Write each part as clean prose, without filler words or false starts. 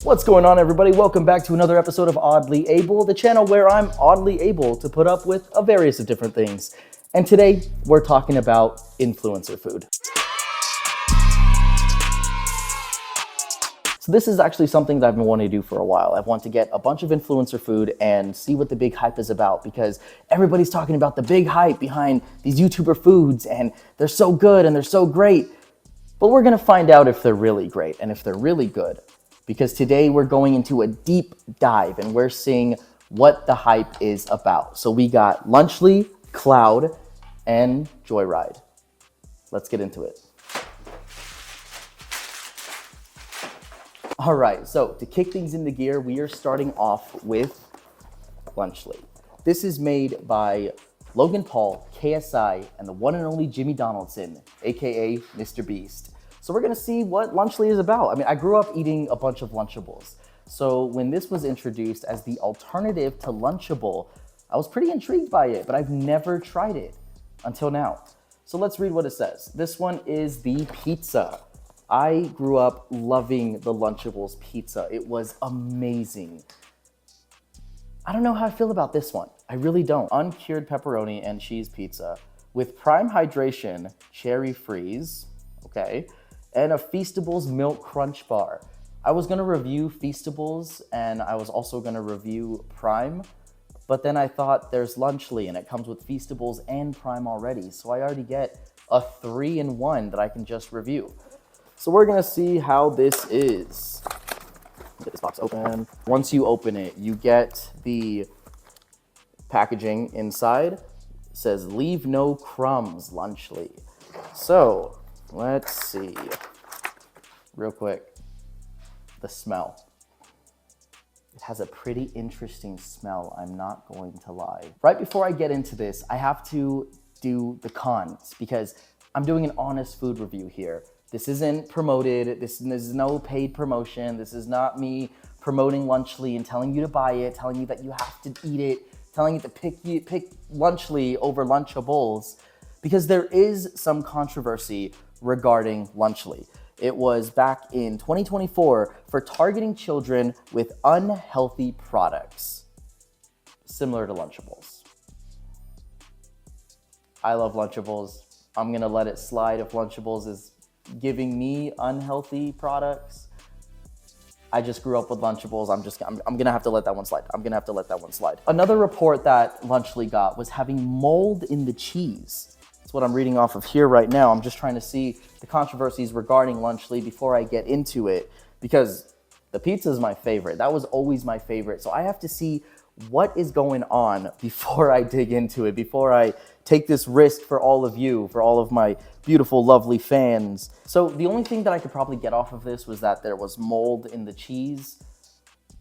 What's going on, everybody? Welcome back to another episode of Oddly Able, the channel where I'm oddly able to put up with a various of different things. And today, we're talking about influencer food. So this is actually something that I've been wanting to do for a while. I want to get a bunch of influencer food and see what the big hype is about, because everybody's talking about the big hype behind these YouTuber foods and they're so good and they're so great. But we're gonna find out if they're really great and if they're really good. Because today we're going into a deep dive and we're seeing what the hype is about. So we got Lunchly, Cloud, and Joyride. Let's get into it. All right, so to kick things into gear, we are starting off with Lunchly. This is made by Logan Paul, KSI, and the one and only Jimmy Donaldson, AKA Mr. Beast. So we're gonna see what Lunchly is about. I mean, I grew up eating a bunch of Lunchables. So when this was introduced as the alternative to Lunchable, I was pretty intrigued by it, but I've never tried it until now. So let's read what it says. This one is the pizza. I grew up loving the Lunchables pizza. It was amazing. I don't know how I feel about this one. I really don't. Uncured pepperoni and cheese pizza with prime hydration, cherry freeze, okay, and a Feastables milk crunch bar. I was gonna review Feastables and I was also gonna review Prime, but then I thought there's Lunchly and it comes with Feastables and Prime already, so I already get a 3-in-1 that I can just review. So we're gonna see how this is. Get this box open. Once you open it, you get the packaging inside. It says, "Leave no crumbs, Lunchly." So let's see, real quick, the smell. It has a pretty interesting smell, I'm not going to lie. Right before I get into this, I have to do the cons because I'm doing an honest food review here. This isn't promoted, this is no paid promotion, this is not me promoting Lunchly and telling you to buy it, telling you that you have to eat it, telling you to pick Lunchly over Lunchables, because there is some controversy regarding Lunchly. It was back in 2024 for targeting children with unhealthy products, similar to Lunchables. I love Lunchables. I'm gonna let it slide if Lunchables is giving me unhealthy products. I just grew up with Lunchables. I'm gonna have to let that one slide. Another report that Lunchly got was having mold in the cheese. That's what I'm reading off of here right now. I'm just trying to see the controversies regarding Lunchly before I get into it, because the pizza is my favorite. That was always my favorite. So I have to see what is going on before I dig into it, before I take this risk for all of you, for all of my beautiful, lovely fans. So the only thing that I could probably get off of this was that there was mold in the cheese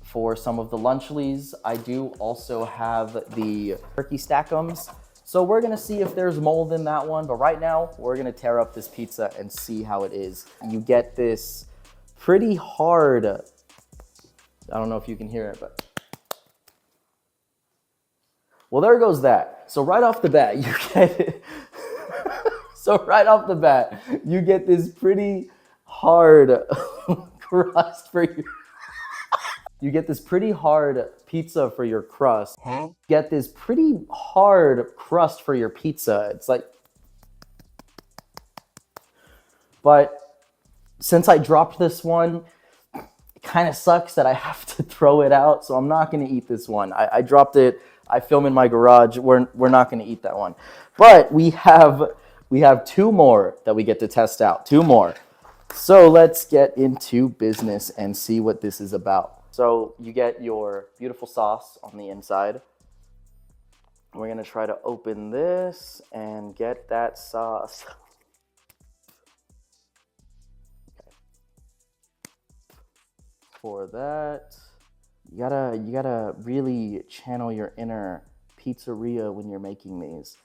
for some of the Lunchlys. I do also have the turkey stackums. So we're gonna see if there's mold in that one, but right now we're gonna tear up this pizza and see how it is. You get this pretty hard, I don't know if you can hear it, but well, there goes that. So right off the bat, you get it. You get this pretty hard crust for your. You get this pretty hard pizza for your crust. Huh? Get this pretty hard crust for your pizza. It's like, but since I dropped this one, it kind of sucks that I have to throw it out. So I'm not gonna eat this one. I dropped it. I film in my garage. We're not gonna eat that one. But we have 2 more that we get to test out. 2 more. So let's get into business and see what this is about. So you get your beautiful sauce on the inside. We're gonna try to open this and get that sauce. Okay. For that, you gotta really channel your inner pizzeria when you're making these.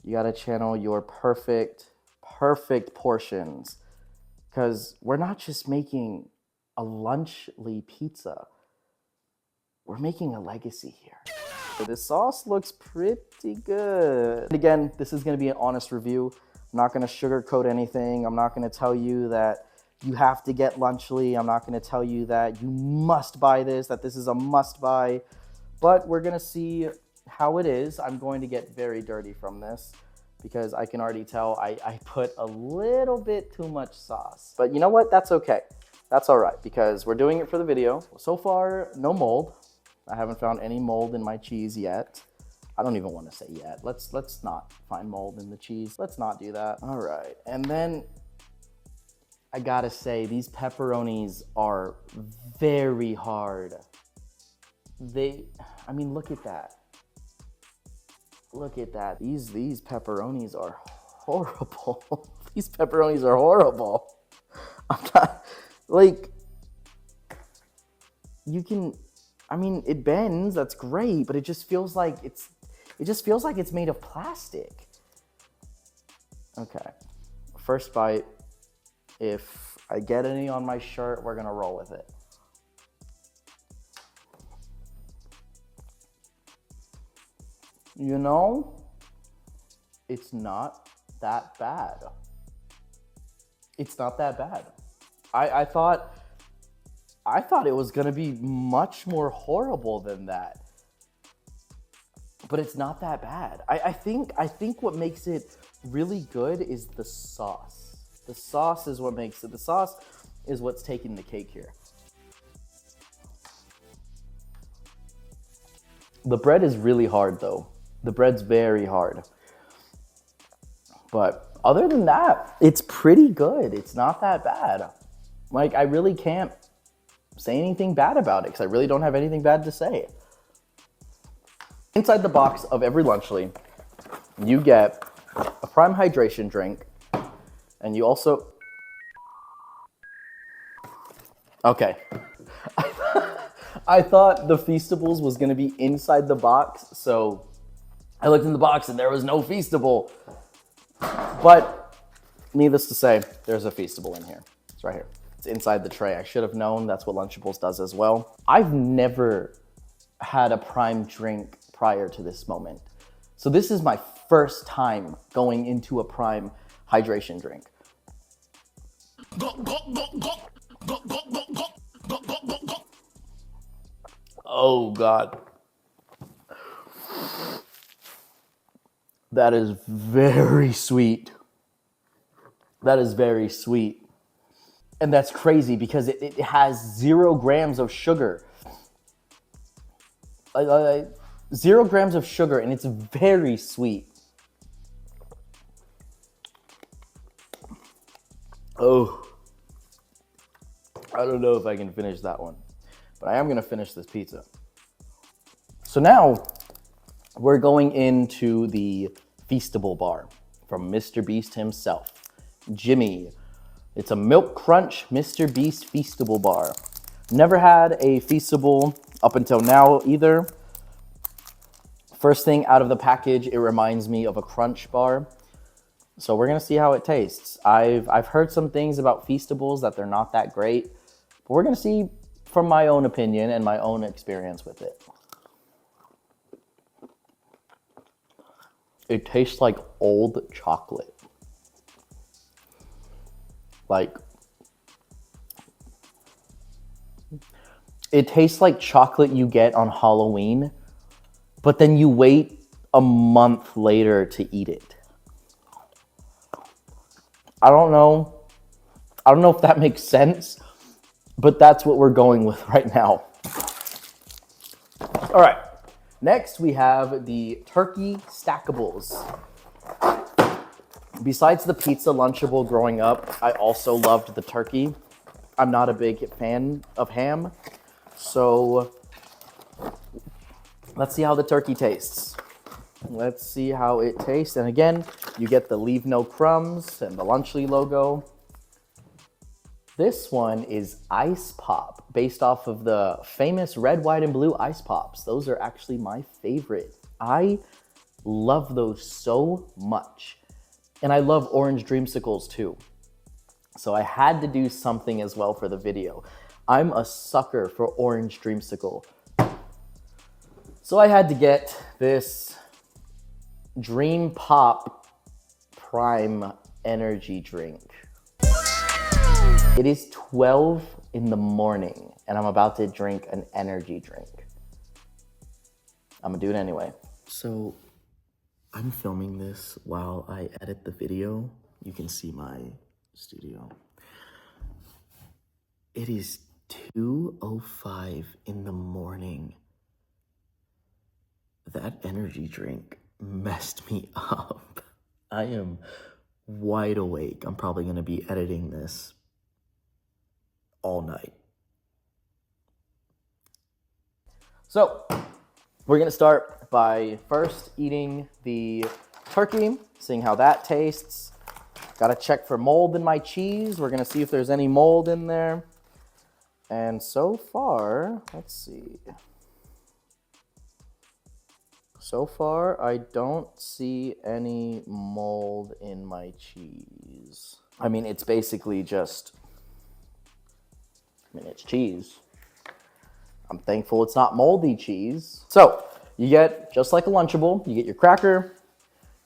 You gotta channel your perfect portions, because we're not just making a Lunchly pizza. We're making a legacy here. So this sauce looks pretty good. And again, this is gonna be an honest review. I'm not gonna sugarcoat anything. I'm not gonna tell you that you have to get Lunchly. I'm not going to tell you that you must buy this, that this is a must buy, but we're going to see how it is. I'm going to get very dirty from this because I can already tell I put a little bit too much sauce. But you know what? That's okay. That's all right because we're doing it for the video. So far, no mold. I haven't found any mold in my cheese yet. I don't even want to say yet. Let's not find mold in the cheese. Let's not do that. All right. And then I gotta say, these pepperonis are very hard. I mean, look at that. Look at that. These pepperonis are horrible. These pepperonis are horrible. I'm not, like, you can, I mean, it bends, that's great, but it just feels like it's made of plastic. Okay, first bite. If I get any on my shirt, we're gonna roll with it. You know, it's not that bad. It's not that bad. I thought it was gonna be much more horrible than that. But it's not that bad. I think what makes it really good is the sauce. The sauce is what makes it. The sauce is what's taking the cake here. The bread is really hard though. The bread's very hard. But other than that, it's pretty good. It's not that bad. Like, I really can't say anything bad about it because I really don't have anything bad to say. Inside the box of every Lunchly, you get a Prime hydration drink, and you also... Okay. I thought the Feastables was gonna be inside the box, so I looked in the box and there was no Feastable. But needless to say, there's a Feastable in here. It's right here. It's inside the tray. I should have known that's what Lunchables does as well. I've never had a Prime drink prior to this moment. So this is my first time going into a Prime hydration drink. Oh God. That is very sweet. That is very sweet. And that's crazy because it has 0 grams of sugar. 0 grams of sugar, and it's very sweet. Oh, I don't know if I can finish that one, but I am gonna finish this pizza. So now we're going into the Feastable bar from Mr. Beast himself, Jimmy. It's a Milk Crunch Mr. Beast Feastable bar. Never had a Feastable up until now either. First thing out of the package, it reminds me of a Crunch bar. So we're gonna see how it tastes. I've heard some things about Feastables that they're not that great, but we're gonna see from my own opinion and my own experience with it. It tastes like old chocolate. Like, it tastes like chocolate you get on Halloween, but then you wait a month later to eat it. I don't know if that makes sense, but that's what we're going with right now. All right, next we have the turkey stackables. Besides the pizza Lunchable growing up, I also loved the turkey. I'm not a big fan of ham, so let's see how the turkey tastes. Let's see how it tastes. And again, you get the leave no crumbs and the Lunchly logo. This one is Ice Pop, based off of the famous red, white, and blue Ice Pops. Those are actually my favorite. I love those so much. And I love orange dreamsicles too. So I had to do something as well for the video. I'm a sucker for orange dreamsicle. So I had to get this Dream Pop Prime energy drink. It is 12 in the morning and I'm about to drink an energy drink. I'm gonna do it anyway. So I'm filming this while I edit the video. You can see my studio. It is 2:05 in the morning. That energy drink messed me up. I am wide awake. I'm probably gonna be editing this all night. So we're gonna start by first eating the turkey, seeing how that tastes. Gotta check for mold in my cheese. We're gonna see if there's any mold in there. And so far, let's see. So far, I don't see any mold in my cheese. I mean, it's basically just, it's cheese. I'm thankful it's not moldy cheese. So you get, just like a Lunchable, you get your cracker,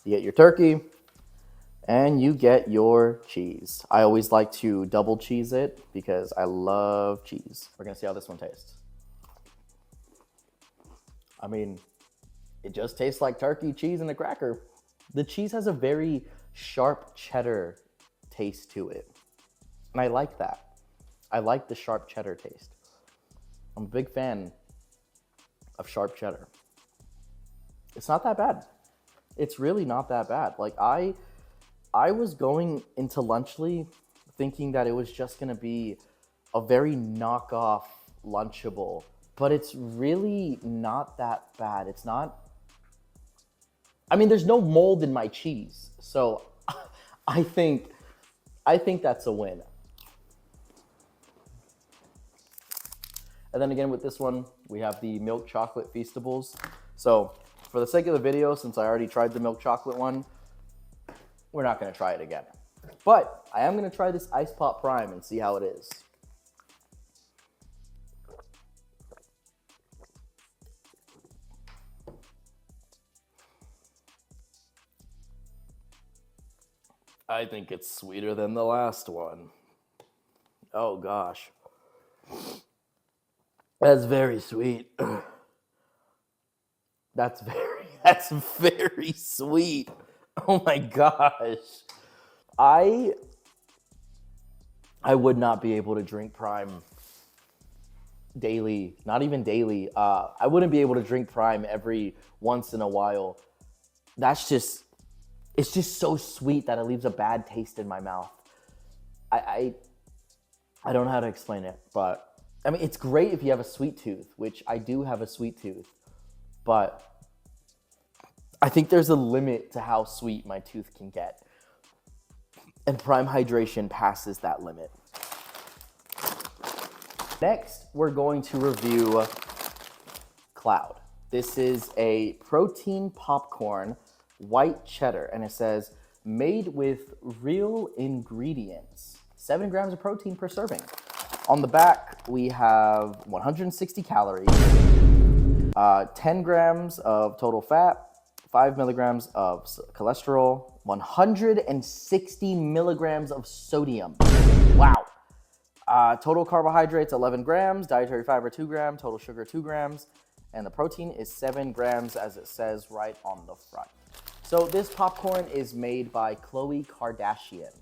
you get your turkey, and you get your cheese. I always like to double cheese it because I love cheese. We're gonna see how this one tastes. I mean, it just tastes like turkey, cheese, and a cracker. The cheese has a very sharp cheddar taste to it. And I like that. I like the sharp cheddar taste. I'm a big fan of sharp cheddar. It's not that bad. It's really not that bad. Like I was going into Lunchly thinking that it was just gonna be a very knockoff Lunchable, but it's really not that bad. It's not, I mean, there's no mold in my cheese. So I think that's a win. And then again with this one, we have the milk chocolate Feastables. So for the sake of the video, since I already tried the milk chocolate one, we're not gonna try it again. But I am gonna try this Ice Pop Prime and see how it is. I think it's sweeter than the last one. Oh gosh. That's very sweet. That's very sweet. Oh my gosh. I would not be able to drink Prime daily, not even daily. I wouldn't be able to drink Prime every once in a while. It's just so sweet that it leaves a bad taste in my mouth. I don't know how to explain it, but I mean, it's great if you have a sweet tooth, which I do have a sweet tooth, but I think there's a limit to how sweet my tooth can get. And Prime Hydration passes that limit. Next, we're going to review Cloud. This is a protein popcorn, white cheddar, and it says, made with real ingredients. 7 grams of protein per serving. On the back, we have 160 calories, 10 grams of total fat, 5 milligrams of cholesterol, 160 milligrams of sodium. Wow. Total carbohydrates, 11 grams, dietary fiber, 2 grams, total sugar, 2 grams, and the protein is 7 grams as it says right on the front. So this popcorn is made by Khloe Kardashian.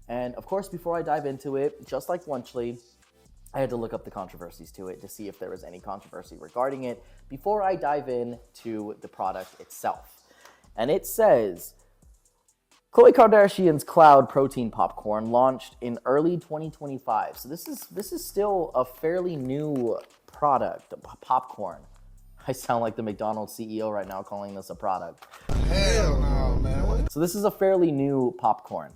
And of course, before I dive into it, just like Lunchly, I had to look up the controversies to it to see if there was any controversy regarding it before I dive into the product itself. And it says, Khloe Kardashian's Cloud Protein Popcorn launched in early 2025. So this is still a fairly new product, popcorn. I sound like the McDonald's CEO right now calling this a product. Hell no, man. So this is a fairly new popcorn.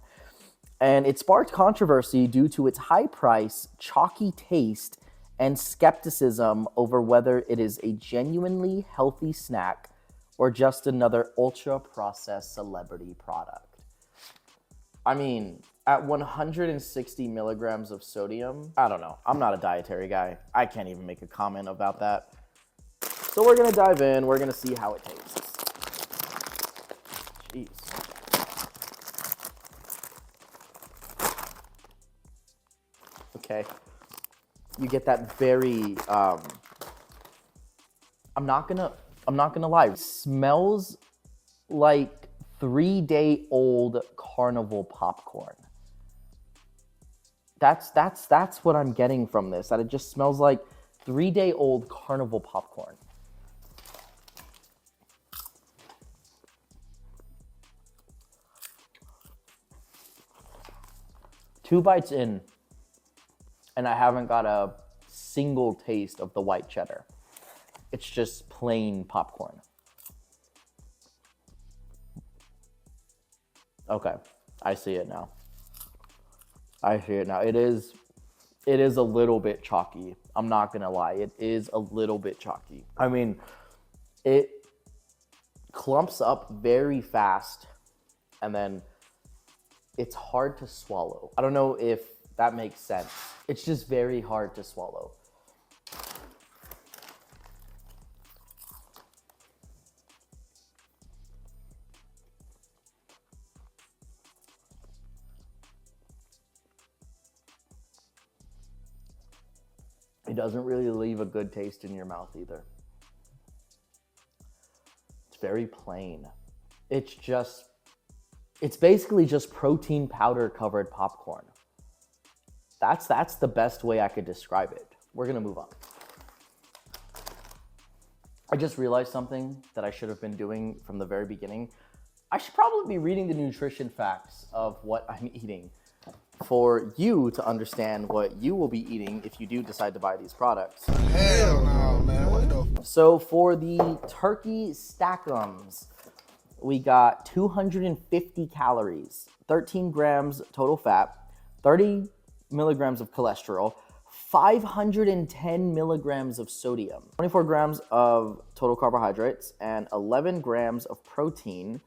And it sparked controversy due to its high price, chalky taste, and skepticism over whether it is a genuinely healthy snack or just another ultra-processed celebrity product. I mean, at 160 milligrams of sodium, I don't know. I'm not a dietary guy. I can't even make a comment about that. So we're gonna dive in. We're gonna see how it tastes. Jeez. okay? You get that very, I'm not gonna lie. It smells like 3-day-old carnival popcorn. That's what I'm getting from this. That it just smells like 3-day-old carnival popcorn. Two bites in, and I haven't got a single taste of the white cheddar. It's just plain popcorn. Okay, I see it now. I see it now. It is a little bit chalky. I'm not gonna lie. It is a little bit chalky. I mean, it clumps up very fast, and then it's hard to swallow. I don't know if that makes sense. It's just very hard to swallow. It doesn't really leave a good taste in your mouth either. It's very plain. It's basically just protein powder covered popcorn. That's the best way I could describe it. We're gonna move on. I just realized something that I should have been doing from the very beginning. I should probably be reading the nutrition facts of what I'm eating for you to understand what you will be eating if you do decide to buy these products. Hell no, man. What the? So for the turkey stackums, we got 250 calories, 13 grams total fat, 30 milligrams of cholesterol, 510 milligrams of sodium, 24 grams of total carbohydrates, and 11 grams of protein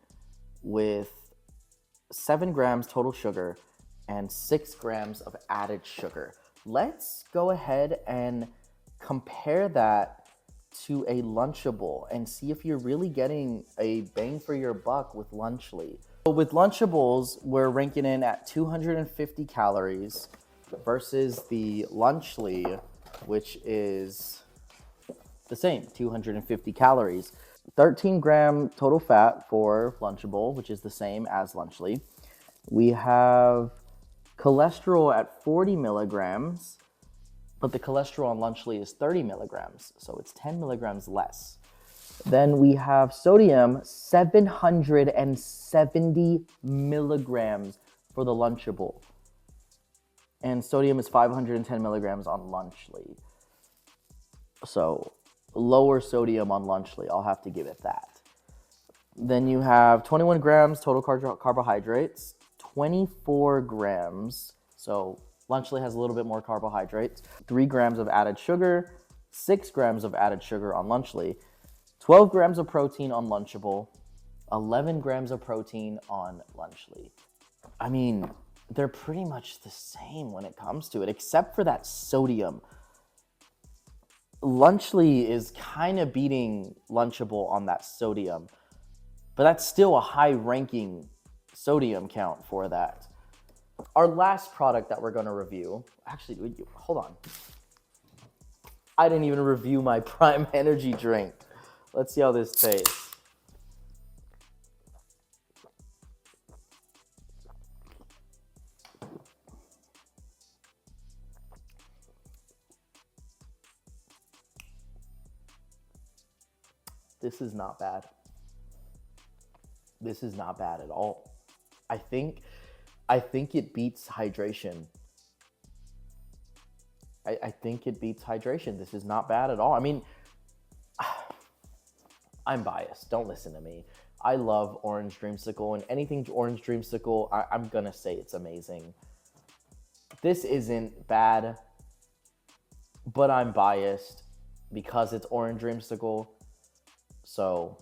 with 7 grams total sugar and 6 grams of added sugar. Let's go ahead and compare that to a Lunchable and see if you're really getting a bang for your buck with Lunchly. So with Lunchables, we're ranking in at 250 calories versus the Lunchly, which is the same, 250 calories. 13 gram total fat for Lunchable, which is the same as Lunchly. We have cholesterol at 40 milligrams, but the cholesterol on Lunchly is 30 milligrams, so it's 10 milligrams less. Then we have sodium, 770 milligrams for the Lunchable. And sodium is 510 milligrams on Lunchly. So lower sodium on Lunchly, I'll have to give it that. Then you have 21 grams total carbohydrates, 24 grams, so Lunchly has a little bit more carbohydrates, 3 grams of added sugar, 6 grams of added sugar on Lunchly, 12 grams of protein on Lunchable, 11 grams of protein on Lunchly. I mean, they're pretty much the same when it comes to it, except for that sodium. Lunchly is kind of beating Lunchable on that sodium, but that's still a high-ranking sodium count for that. Our last product that we're going to review, actually, hold on. I didn't even review my Prime Energy drink. Let's see how this tastes. This is not bad. This is not bad at all. I think it beats hydration. I think it beats hydration. This is not bad at all. I mean, I'm biased. Don't listen to me. I love Orange Dreamsicle, and anything Orange Dreamsicle, I'm gonna say it's amazing. This isn't bad, but I'm biased because it's Orange Dreamsicle. So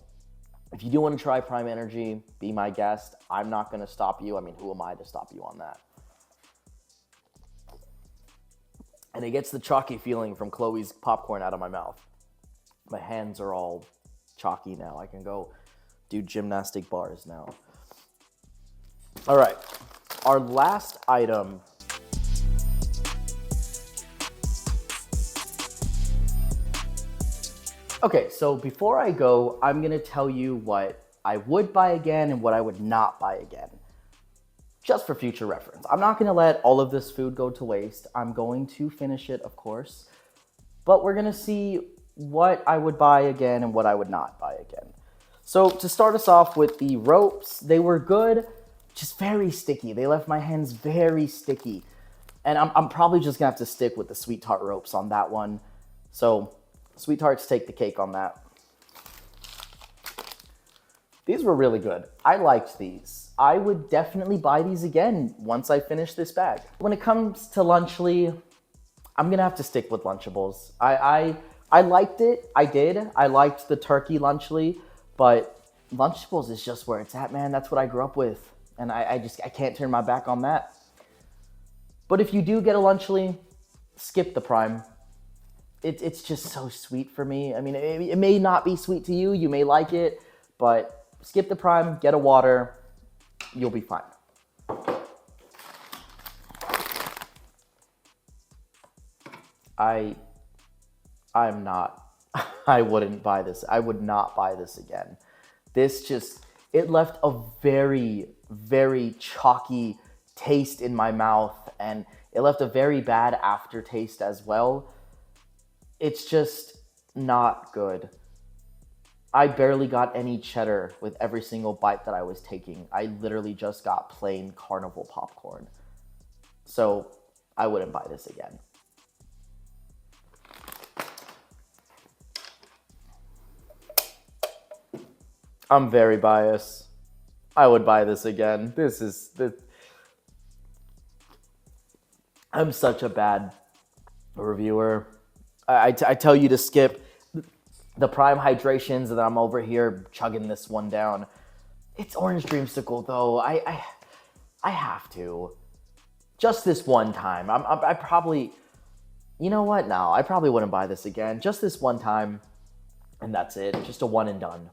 if you do want to try Prime Energy, be my guest. I'm not going to stop you. I mean, who am I to stop you on that? And it gets the chalky feeling from Chloe's popcorn out of my mouth. My hands are all chalky now. I can go do gymnastic bars now. All right. Our last item Okay, so before I go, I'm gonna tell you what I would buy again and what I would not buy again, just for future reference. I'm not gonna let all of this food go to waste. I'm going to finish it, of course, but we're gonna see what I would buy again and what I would not buy again. So to start us off with the ropes, they were good, just very sticky. They left my hands very sticky. And I'm probably just gonna have to stick with the Sweet Tart ropes on that one. So Sweet Tarts take the cake on that. These were really good. I liked these. I would definitely buy these again once I finish this bag. When it comes to Lunchly, I'm gonna have to stick with Lunchables. I liked it, I did. I liked the turkey Lunchly, but Lunchables is just where it's at, man. That's what I grew up with. And I can't turn my back on that. But if you do get a Lunchly, skip the Prime. It's just so sweet for me. I mean, it may not be sweet to you. You may like it, but skip the Prime, get a water. You'll be fine. I'm not. I wouldn't buy this. I would not buy this again. This just, it left a very, very chalky taste in my mouth, and it left a very bad aftertaste as well. It's just not good. I barely got any cheddar with every single bite that I was taking. I literally just got plain carnival popcorn. So I wouldn't buy this again. I'm very biased. I would buy this again. I'm such a bad reviewer. I tell you to skip the Prime Hydrations, and then I'm over here chugging this one down. It's orange dreamsicle though. I have to. Just this one time. I probably, you know what? No, I probably wouldn't buy this again. Just this one time, and that's it. Just a one and done.